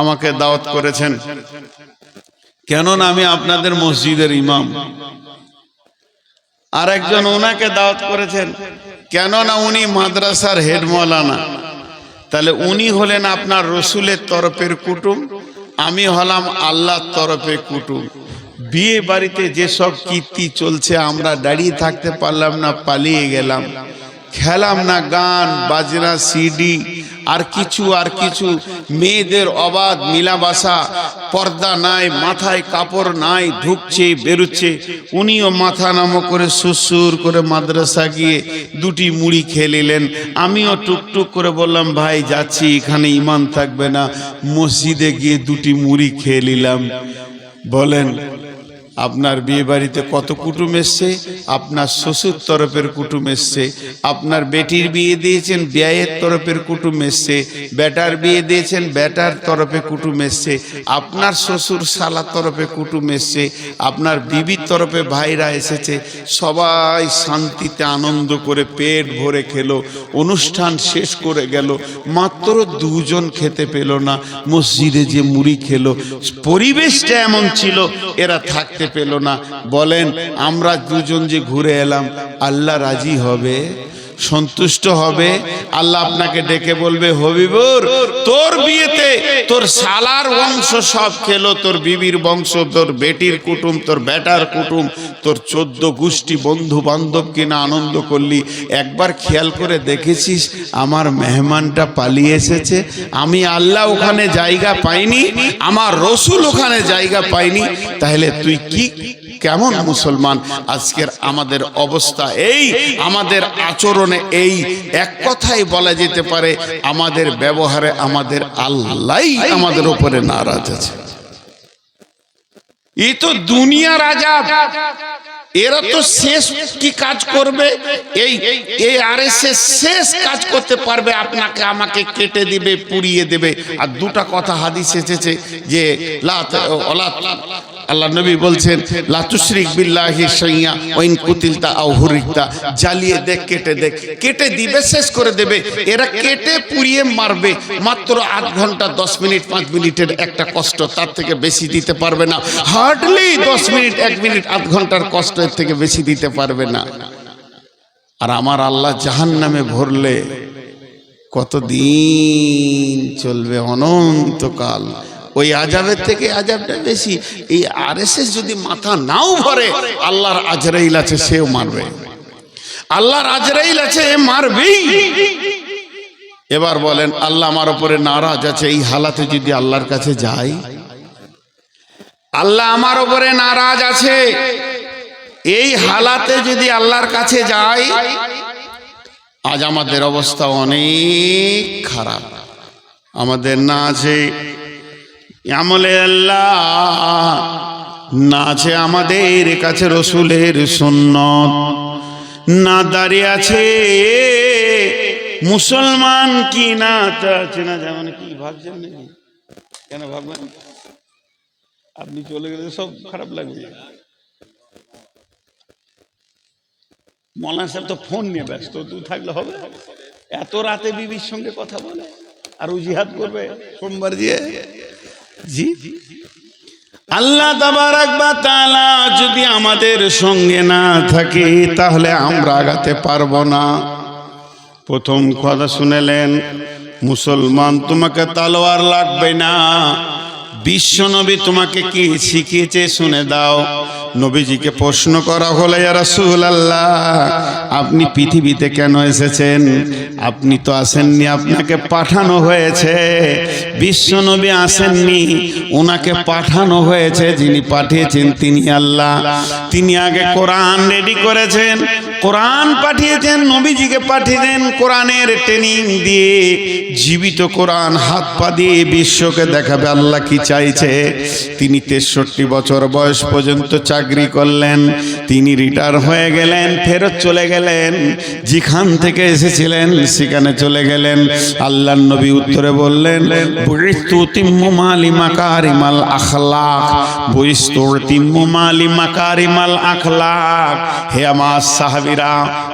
আমাকে দাওয়াত করেছেন, কেননা আমি আপনাদের মসজিদের ইমাম। আর একজন ওনাকে দাওয়াত করেছেন, কেননা উনি মাদ্রাসার হেড মাওলানা। তাহলে উনি হলেন আপনার রসুলের তরফের কুটুম, আমি হলাম আল্লাহর তরফের কুটুম। বিয়ে বাড়িতে যেসব কীর্তি চলছে, আমরা দাঁড়িয়ে থাকতে পারলাম না, পালিয়ে গেলাম, খেলাম না গান বাজনা সিডি আর কিছু মেয়েদের অবাধ মিলাবাসা, পর্দা নাই, মাথায় কাপড় নাই, ঢুকছে বেরুচ্ছে। উনিও মাথা নামো করে সুসুর করে মাদ্রাসা গিয়ে দুটি মুড়ি খেয়ে নিলেন। আমিও টুকটুক করে বললাম, ভাই যাচ্ছি, এখানে ইমান থাকবে না, মসজিদে গিয়ে দুটি মুড়ি খেয়ে নিলাম। বলেন আপনার বিয়ে বাড়িতে কত কুটুম এসছে? আপনার শ্বশুর তরফের কুটুম এসছে, আপনার বেটির বিয়ে দিয়েছেন, বিয়ের তরফের কুটুম এসছে, বেটার বিয়ে দিয়েছেন, বেটার তরফে কুটুম এসছে, আপনার শ্বশুর শালার তরফে কুটুম এসছে, আপনার বিবির তরফে ভাইরা এসেছে। সবাই শান্তিতে আনন্দ করে পেট ভরে খেলো, অনুষ্ঠান শেষ করে গেল। মাত্র দুজন খেতে পেল না, মসজিদে যে মুড়ি খেলো। পরিবেশটা এমন ছিল, এরা থাকতে পেল না। বলেন আমরা দুজন যে ঘুরে এলাম, আল্লাহ রাজি হবে, সন্তুষ্ট হবে? আল্লাহ আপনাকে ডেকে বলবে, হবিবুর তোর বিয়েতে তোর শালার বংশ সব খেলো, তোর বিবির বংশ, তোর বেটির কুটুম, তোর বেটার কুটুম, তোর 14 গোষ্ঠী বন্ধু বান্ধব কিনা আনন্দ করলি। একবার খেয়াল করে দেখেছিস আমার মেহমানটা পালিয়ে এসেছে? আমি আল্লাহ ওখানে জায়গা পাইনি, আমার রসুল ওখানে জায়গা পাইনি। তাহলে তুই কি কেমন মুসলমান? আজকের আমাদের অবস্থা এই, আমাদের আচরণে এই। এক কথাই বলা যেতে পারে আমাদের ব্যবহারে আমাদের আল্লাহই আমাদের উপরে নারাজ আছে। এই তো দুনিয়ার আযাব। এরা তো শেষ কি কাজ করবে? এই আরএসএস শেষ কাজ করতে পারবে, আপনাকে আমাকে কেটে দিবে, পুড়িয়ে দেবে। আর দুটা কথা হাদিস এসেছে যে আল্লাহ নবী বলছেন, লা তুশরিক বিল্লাহি শাইয়া ওয়া ইন কুতিলতা আও হুরিকতা, জ্বালিয়ে দেখ, কেটে দেখ, কেটে দিবে, শেষ করে দেবে। এরা কেটে পুড়িয়ে মারবে। মাত্র 8 ঘন্টা 10 মিনিট 5 মিনিটের একটা কষ্ট, তার থেকে বেশি দিতে পারবে না। হার্ডলি 10 মিনিট 1 মিনিট 8 ঘন্টার কষ্ট, এর থেকে বেশি দিতে পারবে না। আর আমার আল্লাহ জাহান্নামে ভরলে কতদিন চলবে? অনন্তকাল। ওই আযাবের থেকে আযাবটা বেশি। এই আরএসএস যদি মাথা নাও ভরে, আল্লাহর আজরাইল আছে, সেও মারবে। আল্লাহর আজরাইল আছে, মারবেই। এবার বলেন আল্লাহ আমার উপরে নারাজ আছে, এই হালাতে যদি আল্লাহর কাছে যাই, আল্লাহ আমার উপরে নারাজ আছে, এই হালাতে যদি আল্লাহর কাছে যাই, আজ আমাদের অবস্থা অনেক খারাপ। আমাদের না আছে আমলে আল্লাহ, না আছে আমাদের কাছে রসুলের সুন্নত, না দাঁড়িয়ে আছে মুসলমান কি না তা চেনা যায়। মানে কি ভাবছেন নাকি? কেন ভাববেন? আপনি চলে গেলে সব খারাপ লাগবে। মৌলানা সাহেব তো ফোন নিয়ে ব্যস্ত, তুই থাকলে হবে? এত রাতে বিবির সঙ্গে কথা বলে আর ও জিহাদ করবে সোমবার দিয়ে? জি, আল্লাহ তাবারাক ওয়া তাআলা যদি আমাদের সঙ্গে না থাকে, তাহলে আমরা আগাতে পারবো না। প্রথম কথা শুনেলেন, মুসলমান তোমাকে তলোয়ার লাগবে না। বিশ্বনবী তোমাকে কি শিখিয়েছে শুনে দাও। নবীজিকে প্রশ্ন করা হলো, ইয়া রাসূলুল্লাহ আপনি পৃথিবীতে কেন এসেছেন? আপনি তো আসেননি, আপনাকে পাঠানো হয়েছে। বিশ্বনবী আসেননি, ওনাকে পাঠানো হয়েছে। যিনি পাঠিয়েছেন তিনি আল্লাহ। তিনি আগে কোরআন রেডি করেছেন, কোরআন পাঠিয়েছেন, নবীজিকে পাঠিয়েছেন কোরআনের ট্রেনিং দিয়ে। জীবিত কোরআন হাত পা দিয়ে বিশ্বকে দেখাবে আল্লাহ কি চাইছে। তিনি 63 বছর বয়স পর্যন্ত চাকরি করলেন। তিনি রিটায়ার হয়ে গেলেন, ফেরত চলে গেলেন, যেখান থেকে এসেছিলেন সেখানে চলে গেলেন। আল্লাহর নবী উত্তরে বললেন, বুইস্তু তিম্মু মালি মাকারিমাল আখলাক, বুইস্তু তিম্মু মালি মাকারিমাল আখলাক। হে আমার সাহাবী সাহাবীরা,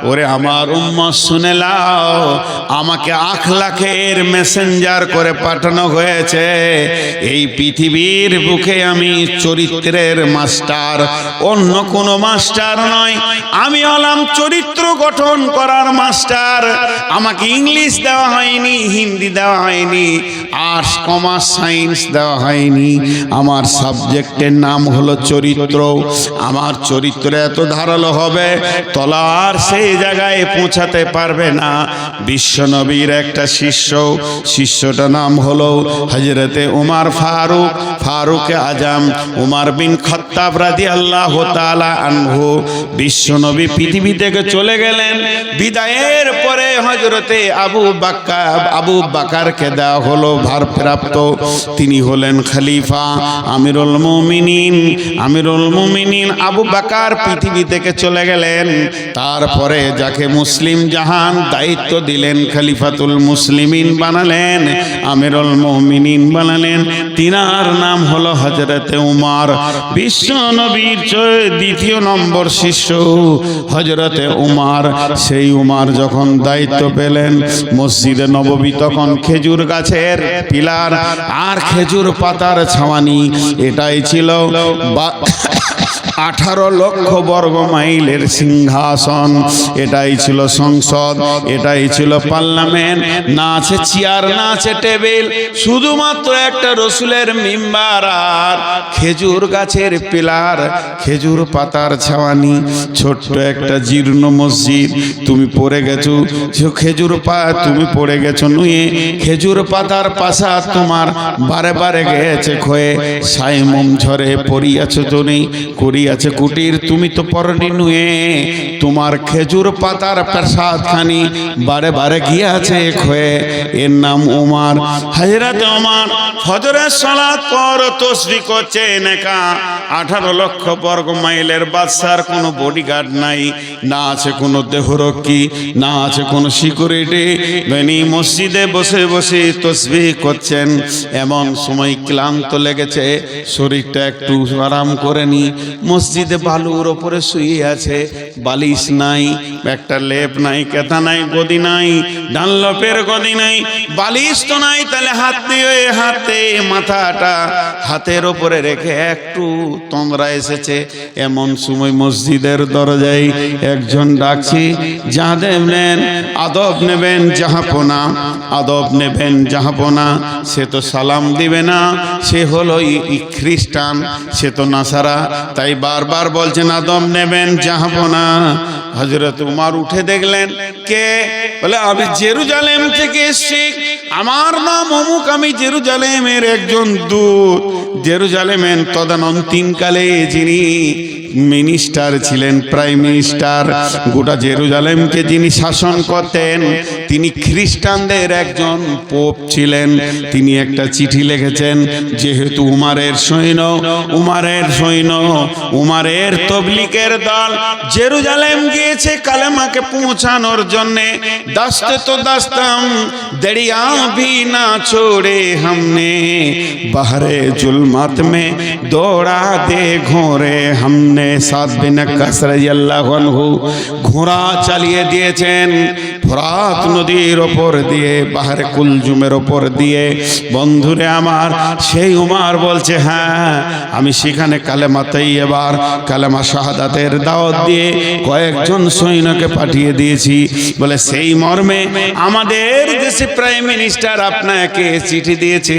ওরে আমার উম্মত শুনে নাও, আমাকে আখলাকের মেসেঞ্জার করে পাঠানো হয়েছে। এই পৃথিবীর বুকে আমি চরিত্রের মাস্টার, অন্য কোনো মাস্টার নয়। আমি হলাম চরিত্র গঠন করার মাস্টার। আমাকে ইংলিশ দেওয়া হয়নি, হিন্দি দেওয়া হয়নি, আর্টস কমার্স সায়েন্স দেওয়া হয়নি। আমার সাবজেক্টের নাম হলো চরিত্র। আমার চরিত্র এত ধারালো হবে, তলার সেই জায়গায় পৌঁছাতে পারবে না। বিশ্বনবীর একটা শিষ্যটার নাম হলো হযরতে উমর ফারুক আজম, উমর বিন খাত্তাব রাদিয়াল্লাহু তাআলা আনহু। বিশ্বনবী পৃথিবী থেকে চলে গেলেন, বিদায়ের পরে হযরতে আবু বকরকে দেওয়া হলো ভারপ্রাপ্ত। তিনি হলেন খলিফা, আমিরুল মুমিনিন আবু বকর পৃথিবী থেকে চলে গেলেন। তারপরে যাকে মুসলিম জাহান দায়িত্ব দিলেন, খলিফাতুল মুসলিমিন বানালেন, আমিরুল মুমিনিন বানালেন, তিনার নাম হলো হযরতে উমর। বিশ্ব নবীর দ্বিতীয় নম্বর শিষ্য হযরতে উমর। সেই উমর যখন দায়িত্ব পেলেন, মসজিদে নববী তখন খেজুর গাছের পিলার আর খেজুর পাতার ছাওয়ানি। এটাই ছিল 18 লক্ষ বর্গ মাইলের সিংহাসন। এটাই ছিল সংসদ, এটাই ছিল পার্লামেন্ট। না আছে চেয়ার, না আছে টেবিল, শুধুমাত্র একটা রসুলের মিম্বার আর খেজুর গাছের পিলার, খেজুর পাতার ছাওয়ানি। ছোট্ট একটা জীর্ণ মসজিদ। তুমি পড়ে গেছো তুমি পড়ে গেছো নুয়ে, খেজুর পাতার পাশা তোমার বারে বারে গেছে ক্ষয়ে, সাইমম ঝরে পড়িয়াছো তুমি, করিয়াছে কুটির, তুমি তো পরনি নুয়ে। তোমার খেজুর পাতার প্রসাদ খানি বারে বারে গিয়াছে ক্ষয়ে। এর নাম উমর। হযরত উমর ফজরের সালাত পর তাসবিহ করছেন একা। 18 লক্ষ বর্গ মাইলের বাদশার কোনো বডিগার্ড নাই, না আছে কোনো দেহরক্ষী, না আছে কোনো সিকিউরিটি। বেনি মসজিদে বসে বসে তাসবিহ করছেন। এমন সময় ক্লান্ত লেগেছে, শরীরটা একটু আরাম করে নি। মসজিদে বালুর ওপরে শুয়ে আছে, বালিশ নাই, একটা লেপ নাই, কেতা নাই, গদি নাই, ডানলপের গদি নাই, বালিশ তো নাই। তাহলে হাতে মাথাটা হাতের ওপরে রেখে একটু তোমরা এসেছে। এমন সময় মসজিদের দরজায় একজন ডাকছি, যা দেবেন আদব নেবেন জাহাপনা। সে তো সালাম দিবে না, সে হলো খ্রিস্টান, সে তো নাসারা, তাই বারবার বলছেন আদব নেবেন জাহাপনা। হযরত উমর উঠে দেখলেন, কে? বলে আমি জেরুজালেম থেকে এসেছি, আমার নাম অমুক, আমি জেরুজালেমের একজন দূত। জেরুজালেমের তদানীন্তনকালে যিনি মিনিস্টার ছিলেন, প্রাইম মিনিস্টার, গোটা জেরুজালেমকে যিনি শাসন করতেন, তিনি খ্রিস্টানদের একজন পোপ ছিলেন। তিনি একটা চিঠি লিখেছেন, যেহেতু উমরের সৈন্য উমরের তবলিগের দল জেরুজালেম গিয়েছে কালেমাকে পৌঁছানোর জন্যে, দাস্তে তো দাস্তাম দড়িয়া भी ना छोड़े हमने, बहरे जुल्मत में दौड़ा दे घोड़े हमने। साद बिन वक्कास রাদিয়াল্লাহু আনহু ঘোড়া চালিয়ে দিয়েছেন ফোরাত নদীর ওপর দিয়ে, বাহরে কুলজুমের ওপর দিয়ে। বন্ধুরে আমার, সেই উমর বলছে, হ্যাঁ আমি সেখানে কালেমা তাইয়্যিবার, কালেমা শাহাদাতের দাওয়াত দিয়ে কয়েকজন সৈন্যকে পাঠিয়ে দিয়েছি। বলে সেই মর্মে আমাদের দেশে প্রাইম মিনিস্টার আপনাকে চিঠি দিয়েছে।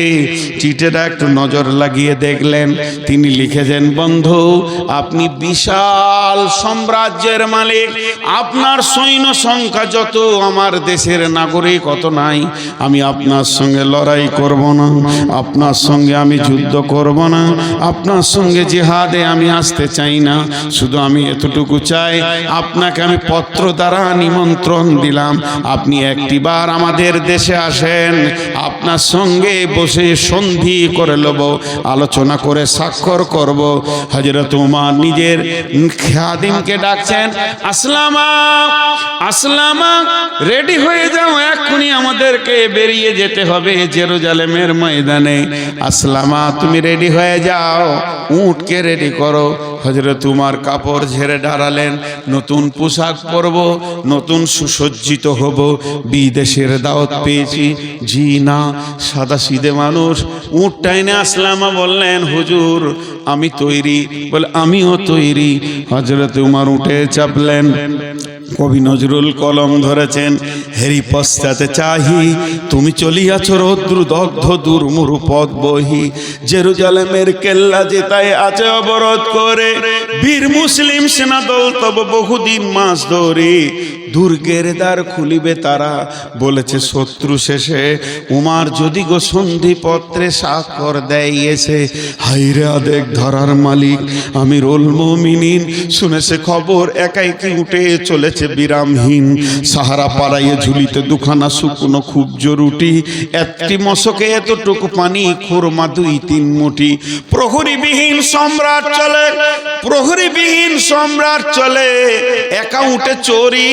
চিঠিটা একটু নজর লাগিয়ে দেখলেন, তিনি লিখেছেন, বন্ধু আপনি বিশাল সাম্রাজ্যের মালিক, আপনার সৈন্য সংখ্যা যত আমার দেশের নাগরিক অত নাই। আমি আপনার সঙ্গে লড়াই করব না, আপনার সঙ্গে আমি যুদ্ধ করব না, আপনার সঙ্গে জিহাদে আমি আসতে চাই না। শুধু আমি এতটুকু চাই, আপনাকে আমি পত্র দ্বারা নিমন্ত্রণ দিলাম, আপনি একটিবার আমাদের দেশে আসেন, আপনার সঙ্গে বসে সন্ধি করে নেব, আলোচনা করে স্বাক্ষর করব। হযরত উমর নিজের খাদিমকে ডাকছেন, আসলামা রেডি হয়ে যাও, এক্ষুনি আমাদেরকে বেরিয়ে যেতে হবে জেরুজালেমের ময়দানে। আসলামা তুমি রেডি হয়ে যাও, উটকে রেডি করো। হযরত উমর কাপড় ঝেড়ে দাঁড়ালেন, নতুন পোশাক পরব, নতুন সুসজ্জিত হব, বিদেশের দাওয়াত পেয়েছি। জি না, সাদা সিধে মানুষ। উট টাইনে আসলাম, বললেন হুজুর আমি তৈরি। বলে আমিও তৈরি। হযরত উমর উঠে চাপলেন। কবি নজরুল কলম ধরেছেন, হেরি পশ্চাতে চাহি তুমি চলিয়াছ রৌদ্র দগ্ধ দুর্মুরু পথ বহি, জেরুজালেমের কেল্লা যেতায় আছে অবরোধ করে, বীর মুসলিম সেনাদল তব বহুদিন মাস ধরে, দুর্গের দ্বার খুলিবে তারা বলেছে শত্রু শেষে, উমার যদি গো সন্ধি পত্রে স্বাক্ষর দেয় এসে, হাইরে আদেক ধরার মালিক আমিরুল মুমিনিন, শুনেছে খবর একাই কি উঠে চলেছে বিরামহীন, সাহারা পাড়াইয়ে ঝুলিতে দুখানা শুকনো খুব জরুটি, একটি মশকে এতটুকু পানি, খুরমা 2-3 মুঠি, প্রহরীবিহীন সম্রাট চলে, প্রহরীবিহীন সম্রাট চলে, একা উঠে চোরি,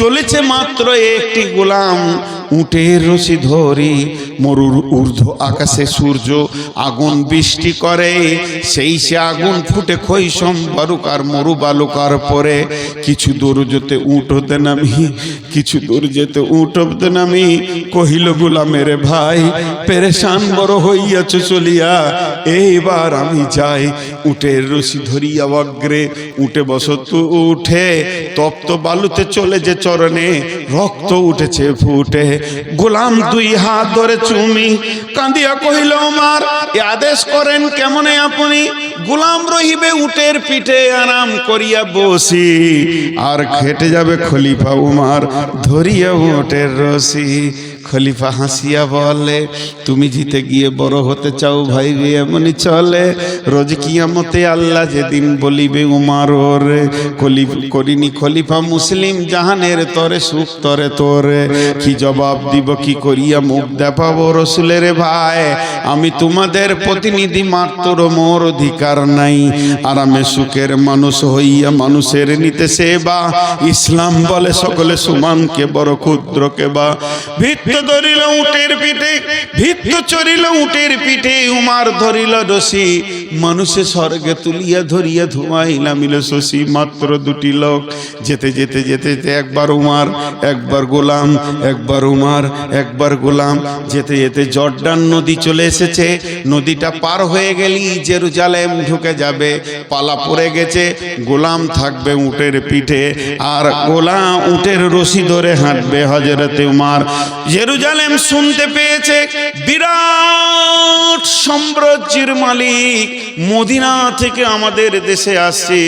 চলেছে মাত্র একটি গোলাম, উটের রশি ধরি, মরুর ঊর্ধ্ব আকাশে সূর্য আগুন বৃষ্টি করে, সেই সে আগুন ফুটে খৈশম বালুকার মরু বালুকার পরে, কিছু দূর যেতে উট হতে নামি, কিছু দূর যেতে উট হতে নামি, কহিল গোলামের ভাই পেরেশান বড় হইয়াছ চলিয়া, এইবার আমি যাই। উটের রশি ধরিয়া অগ্রে উঠে বসত, উঠে তপ্ত বালুতে চলে যে চরণে রক্ত উঠেছে ফুটে, গোলাম 2 হাত ধরে চুমি কাঁদিয়া কহিল উমর এ আদেশ করেন কেমনে আপনি, গোলাম রহিবে উটের পিঠে আরাম করিয়া বসি, আর খেটে যাবে খলিফা উমর ধরিয়া উটের রশি। খলিফা হাসিয়া বলে তুমি জিতে গিয়ে বড় হতে চাও ভাই রে, এমনি চলে রোজ কিয়ামতে আল্লাহ যেদিন বলিবে উমর ওরে, করিনি খলিফা মুসলিম জাহানের তরে সুখ তরে তোরে, কি জবাব দিব কি করিয়া মুখ দেখাবো রসুলের ভাই, আমি তোমাদের প্রতিনিধি মাত্র, মোর অধিকার নাই, আরামে সুখের মানুষ হইয়া মানুষের নিতে সেবা, ইসলাম বলে সকলে সমানকে বড় ক্ষুদ্রকে বা, ভিত্ত ধরিল উটের পিঠে, ভিত্ত চড়িল উটের পিঠে, উমার ধরিল রশি, মানুষে স্বর্গে তুলিয়া ধরিয়া ধুমাইলা মিল শশী, মাত্র 2টি লোক, যেতে যেতে যেতে যেতে একবার উমার একবার গোলাম, একবার উমার একবার গোলাম, যেতে যেতে জর্ডান নদী চলে এসেছে, নদীটা পার হয়ে গেলি জেরুজালেম ঢুকে যাবে, পালা পড়ে গেছে, গোলাম থাকবে উটের পিঠে, আর গোলাম উটের রশি ধরে হাঁটবে। হযরতে উমর জেরুজালেম শুনতে পেয়েছে বিরাট সাম্রাজ্যের মালিক মদিনা থেকে আমাদের দেশে আসছে,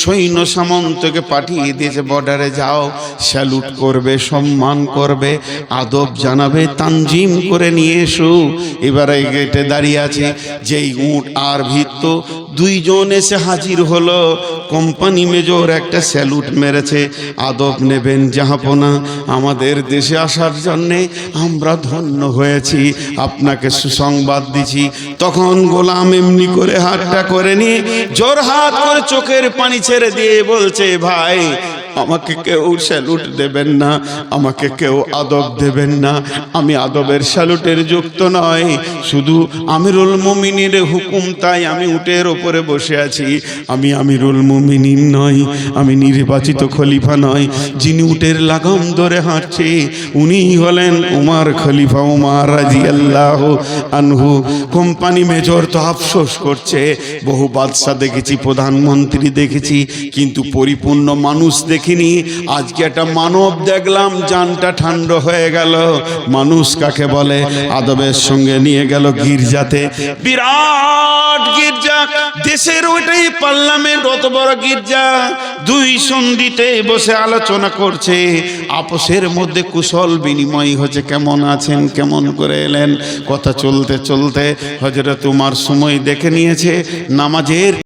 সৈন্য সামন্তকে পাঠিয়ে দিয়েছে, বর্ডারে যাও স্যালুট করবে, সম্মান করবে, আদব জানাবে, তানজিম করে নিয়ে এসো। এবারে গেটে দাঁড়িয়ে আছে, যেই উট আর ভিত্ত 2 জন এসে হাজির হলো, কোম্পানি মেজর একটা স্যালুট মেরেছে, আদব নেবেন জাহাপনা, আমাদের দেশে আসার জন্যে আমরা ধন্য হয়েছি, আপনাকে সুসংবাদ দিছি। তখন গোলাম এমনি করে হাতটা করে নিয়ে জোর হাত করে চোখের পানি ছেড়ে দিয়ে বলছে ভাই আমাকে কেউ স্যালুট দেবেন না, আমাকে কেউ আদব দেবেন না, আমি আদবের স্যালুটের যুক্ত নয়, শুধু আমিরুল মুমিনের হুকুম, তাই আমি উটের ওপরে বসে আছি, আমি আমিরুল মুমিনিন নই, আমি নির্বাচিত খলিফা নয়, যিনি উটের লাগাম ধরে হাঁটছে উনিই হলেন উমর, খলিফা উমর রাদিয়াল্লাহু আনহু। কোম্পানি মেজর তো আফসোস করছে, বহু বাদশা দেখেছি, প্রধানমন্ত্রী দেখেছি, কিন্তু পরিপূর্ণ মানুষ দেখিনি, আজকে একটা মানব দেখলাম, জানটা ঠান্ডা হয়ে গেল। মানুষ কাকে বলে? আদবের সঙ্গে নিয়ে গেল গির্জাতে, বিরাট গির্জা, দেশের ওইটাই পার্লামেন্ট, অত বড় গির্জা, 2 সন্ধিতে বসে আলোচনা করছে, আপোষের মধ্যে কুশল বিনিময় হচ্ছে, কেমন আছেন, কেমন করে এলেন, কথা চলতে চলতে হযরত উমর সময় দেখে নিয়েছে, নামাজের